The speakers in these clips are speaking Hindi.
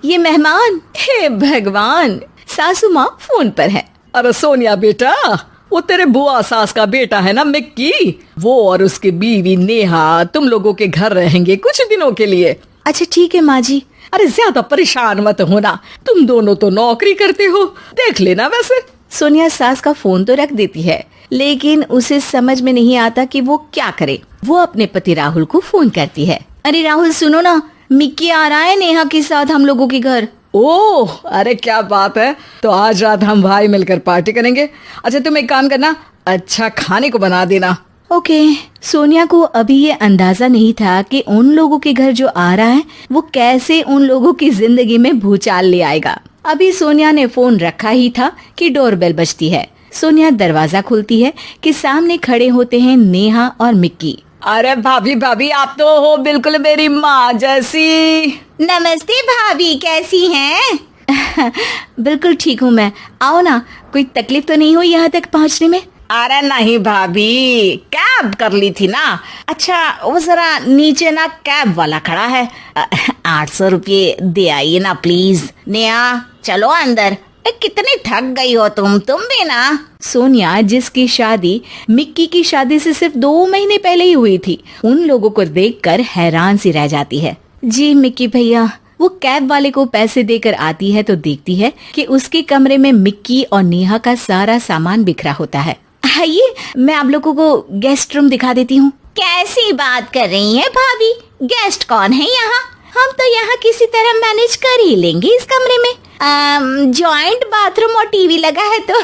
ये मेहमान, हे भगवान, सासू माँ फोन पर है। अरे सोनिया बेटा, वो तेरे बुआ सास का बेटा है ना मिक्की, वो और उसकी बीवी नेहा तुम लोगों के घर रहेंगे कुछ दिनों के लिए। अच्छा ठीक है माँ जी। अरे ज्यादा परेशान मत होना, तुम दोनों तो नौकरी करते हो, देख लेना। वैसे सोनिया सास का फोन तो रख देती है, लेकिन उसे समझ में नहीं आता कि वो क्या करे। वो अपने पति राहुल को फोन करती है। अरे राहुल सुनो ना, मिक्की आ रहा है नेहा के साथ हम लोगों के घर। ओह, अरे क्या बात है, तो आज रात हम भाई मिलकर पार्टी करेंगे। अच्छा तुम एक काम करना, अच्छा खाने को बना देना। ओके। सोनिया को अभी ये अंदाजा नहीं था कि उन लोगों के घर जो आ रहा है वो कैसे उन लोगों की जिंदगी में भूचाल ले आएगा। अभी सोनिया ने फोन रखा ही था कि डोरबेल बजती है। सोनिया दरवाजा खोलती है कि सामने खड़े होते हैं नेहा और मिक्की। अरे भाभी भाभी, आप तो हो बिल्कुल मेरी माँ जैसी। नमस्ते भाभी, कैसी हैं? बिल्कुल ठीक हूँ मैं। आओ ना, कोई तकलीफ तो नहीं हुई यहाँ तक पहुँचने में? अरे नहीं भाभी, कैब कर ली थी ना। अच्छा वो जरा नीचे ना कैब वाला खड़ा है, 800 रुपये दे आइए ना प्लीज। नेहा चलो अंदर, कितनी थक गई हो तुम भी ना। सोनिया, जिसकी शादी मिक्की की शादी से सिर्फ 2 महीने पहले ही हुई थी, उन लोगों को देखकर हैरान सी रह जाती है। जी मिक्की भैया। वो कैब वाले को पैसे देकर आती है तो देखती है कि उसके कमरे में मिक्की और नेहा का सारा सामान बिखरा होता है। आइए, मैं आप लोगों को गेस्ट रूम दिखा देती हूँ। कैसी बात कर रही हैं भाभी, गेस्ट कौन है यहाँ? हम तो यहाँ किसी तरह मैनेज कर ही लेंगे इस कमरे में। जॉइंट बाथरूम और टीवी लगा है तो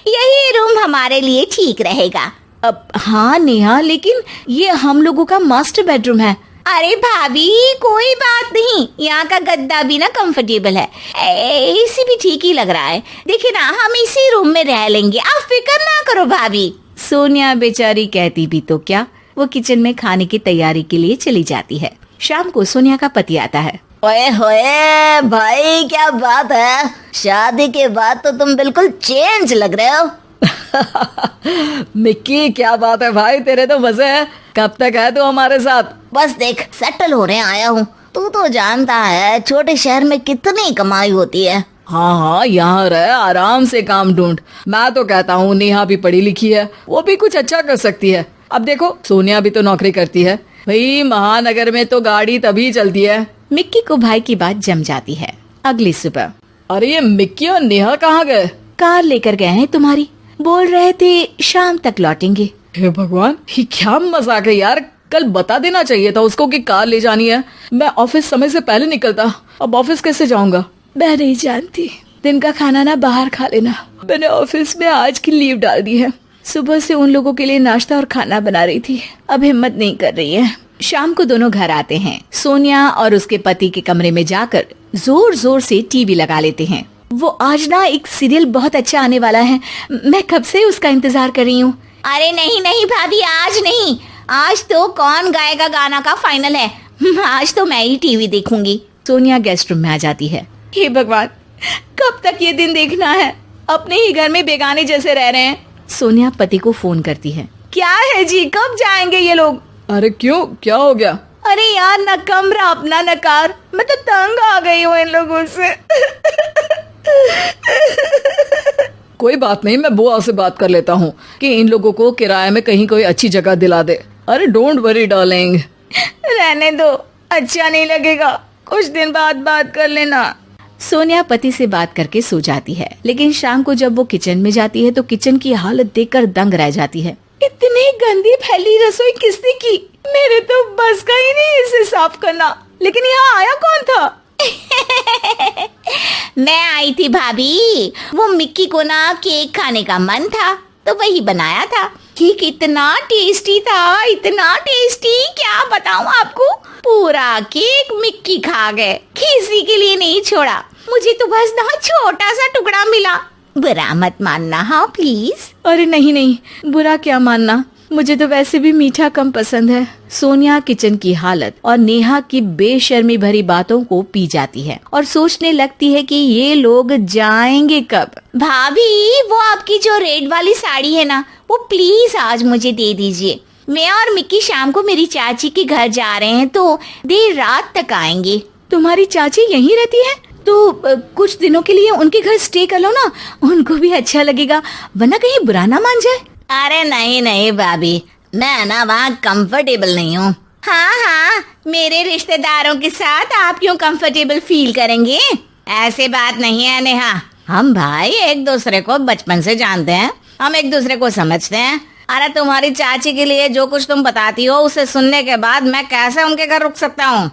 यही रूम हमारे लिए ठीक रहेगा। अब हाँ नेहा, लेकिन ये हम लोगों का मास्टर बेडरूम है। अरे भाभी कोई बात नहीं, यहाँ का गद्दा भी ना कंफर्टेबल है, एसी भी ठीक ही लग रहा है। देखिए ना, हम इसी रूम में रह लेंगे, आप फिक्र ना करो भाभी। सोनिया बेचारी कहती भी तो क्या, वो किचन में खाने की तैयारी के लिए चली जाती है। शाम को सोनिया का पति आता है। ओए होए भाई, क्या बात है, शादी के बाद तो तुम बिल्कुल चेंज लग रहे हो। मिक्की क्या बात है भाई, तेरे तो मजे है। कब तक है तू हमारे साथ? बस देख, सेटल होने आया हूँ। तू तो जानता है छोटे शहर में कितनी कमाई होती है। हाँ हाँ, यहाँ रह, आराम से काम ढूंढ। मैं तो कहता हूँ नेहा भी पढ़ी लिखी है, वो भी कुछ अच्छा कर सकती है। अब देखो सोनिया भी तो नौकरी करती है भाई, महानगर में तो गाड़ी तभी चलती है। मिक्की को भाई की बात जम जाती है। अगली सुबह, अरे ये मिक्की और नेहा कहाँ गए? कार लेकर गए हैं तुम्हारी, बोल रहे थे शाम तक लौटेंगे। हे भगवान, ये क्या मजाक है यार, कल बता देना चाहिए था उसको कि कार ले जानी है। मैं ऑफिस समय से पहले निकलता, अब ऑफिस कैसे जाऊंगा? मैं नहीं जानती, दिन का खाना ना बाहर खा लेना। मैंने ऑफिस में आज की लीव डाल दी है। सुबह से उन लोगों के लिए नाश्ता और खाना बना रही थी, अब हिम्मत नहीं कर रही है। शाम को दोनों घर आते हैं। सोनिया और उसके पति के कमरे में जाकर जोर जोर से टीवी लगा लेते हैं। वो आज ना एक सीरियल बहुत अच्छा आने वाला है, मैं कब से उसका इंतजार कर रही हूँ। अरे नहीं नहीं भाभी, आज नहीं, आज तो कौन गाएगा गाना का फाइनल है। आज तो मैं ही टीवी देखूंगी। सोनिया गेस्ट रूम में आ जाती है। हे भगवान, कब तक ये दिन देखना है, अपने ही घर में बेगाने जैसे रह रहे हैं। सोनिया पति को फोन करती है। क्या है जी, कब जाएंगे ये लोग? अरे क्यों, क्या हो गया? अरे यार, न कमरा अपना न कार, मैं तो तंग आ गई हूँ इन लोगों से। कोई बात नहीं, मैं बुआ से बात कर लेता हूँ कि इन लोगों को किराए में कहीं कोई अच्छी जगह दिला दे। अरे डोंट वरी डार्लिंग। रहने दो, अच्छा नहीं लगेगा, कुछ दिन बाद बात कर लेना। सोनिया पति से बात करके सो जाती है, लेकिन शाम को जब वो किचन में जाती है तो किचन की हालत देखकर दंग रह जाती है। इतनी गंदी फैली रसोई किसने की? मेरे तो बस का ही नहीं इसे साफ करना। लेकिन यहाँ आया कौन था? मैं आई थी भाभी, वो मिक्की को ना केक खाने का मन था तो वही बनाया था। केक इतना टेस्टी था, इतना टेस्टी, क्या बताऊं आपको। पूरा केक मिक्की खा गए, किसी के लिए नहीं छोड़ा। मुझे तो बस ना छोटा सा टुकड़ा मिला। बुरा मत मानना हाँ प्लीज। अरे नहीं नहीं, बुरा क्या मानना, मुझे तो वैसे भी मीठा कम पसंद है। सोनिया किचन की हालत और नेहा की बेशर्मी भरी बातों को पी जाती है और सोचने लगती है कि ये लोग जाएंगे कब। भाभी, वो आपकी जो रेड वाली साड़ी है ना, वो प्लीज आज मुझे दे दीजिए। मैं और मिक्की शाम को मेरी चाची के घर जा रहे हैं तो देर रात तक आएंगे। तुम्हारी चाची यहीं रहती है? तो कुछ दिनों के लिए उनके घर स्टे कर लो ना, उनको भी अच्छा लगेगा, वरना कहीं बुरा ना मान जाए। अरे नहीं नहीं भाभी, मैं ना वहाँ कंफर्टेबल नहीं हूँ। हाँ, मेरे रिश्तेदारों के साथ आप क्यों कंफर्टेबल फील करेंगे? ऐसी बात नहीं है नेहा, हम भाई एक दूसरे को बचपन से जानते हैं, हम एक दूसरे को समझते हैं। अरे तुम्हारी चाची के लिए जो कुछ तुम बताती हो उसे सुनने के बाद मैं कैसे उनके घर रुक सकता हूँ?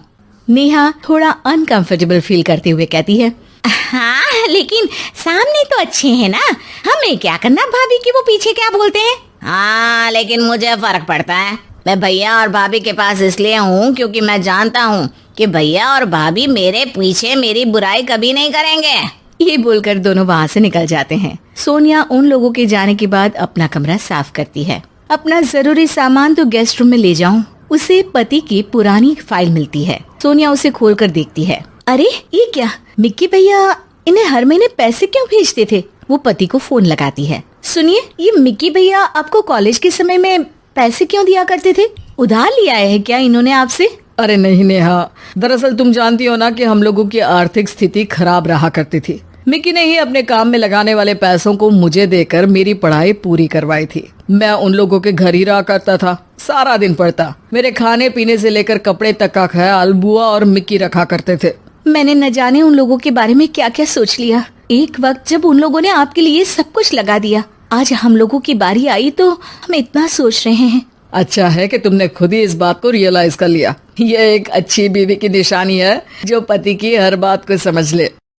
नेहा थोड़ा अनकंफर्टेबल फील करते हुए कहती है, हाँ लेकिन सामने तो अच्छे हैं ना, हमें क्या करना भाभी कि वो पीछे क्या बोलते हैं। हाँ लेकिन मुझे फर्क पड़ता है, मैं भैया और भाभी के पास इसलिए हूँ क्योंकि मैं जानता हूँ कि भैया और भाभी मेरे पीछे मेरी बुराई कभी नहीं करेंगे। ये बोलकर दोनों वहाँ से निकल जाते हैं। सोनिया उन लोगों के जाने के बाद अपना कमरा साफ करती है। अपना जरूरी सामान तो गेस्ट रूम में ले जाऊं। उसे पति की पुरानी फाइल मिलती है। सोनिया उसे खोलकर देखती है। अरे ये क्या, मिक्की भैया इन्हें हर महीने पैसे क्यों भेजते थे? वो पति को फोन लगाती है। सुनिए, ये मिक्की भैया आपको कॉलेज के समय में पैसे क्यों दिया करते थे? उधार लिया है क्या इन्होंने आपसे? अरे नहीं नेहा, दरअसल तुम जानती हो ना कि हम लोगों की आर्थिक स्थिति खराब रहा करती थी। मिक्की ने ही अपने काम में लगाने वाले पैसों को मुझे देकर मेरी पढ़ाई पूरी करवाई थी। मैं उन लोगों के घर ही रहा करता था, सारा दिन पढ़ता। मेरे खाने पीने से लेकर कपड़े तक का ख्याल बुआ और मिक्की रखा करते थे। मैंने न जाने उन लोगों के बारे में क्या क्या सोच लिया। एक वक्त जब उन लोगों ने आपके लिए सब कुछ लगा दिया, आज हम लोगों की बारी आई तो हम इतना सोच रहे हैं। अच्छा है कि तुमने खुद ही इस बात को रियलाइज कर लिया। ये एक अच्छी बीवी की निशानी है जो पति की हर बात को समझ ले।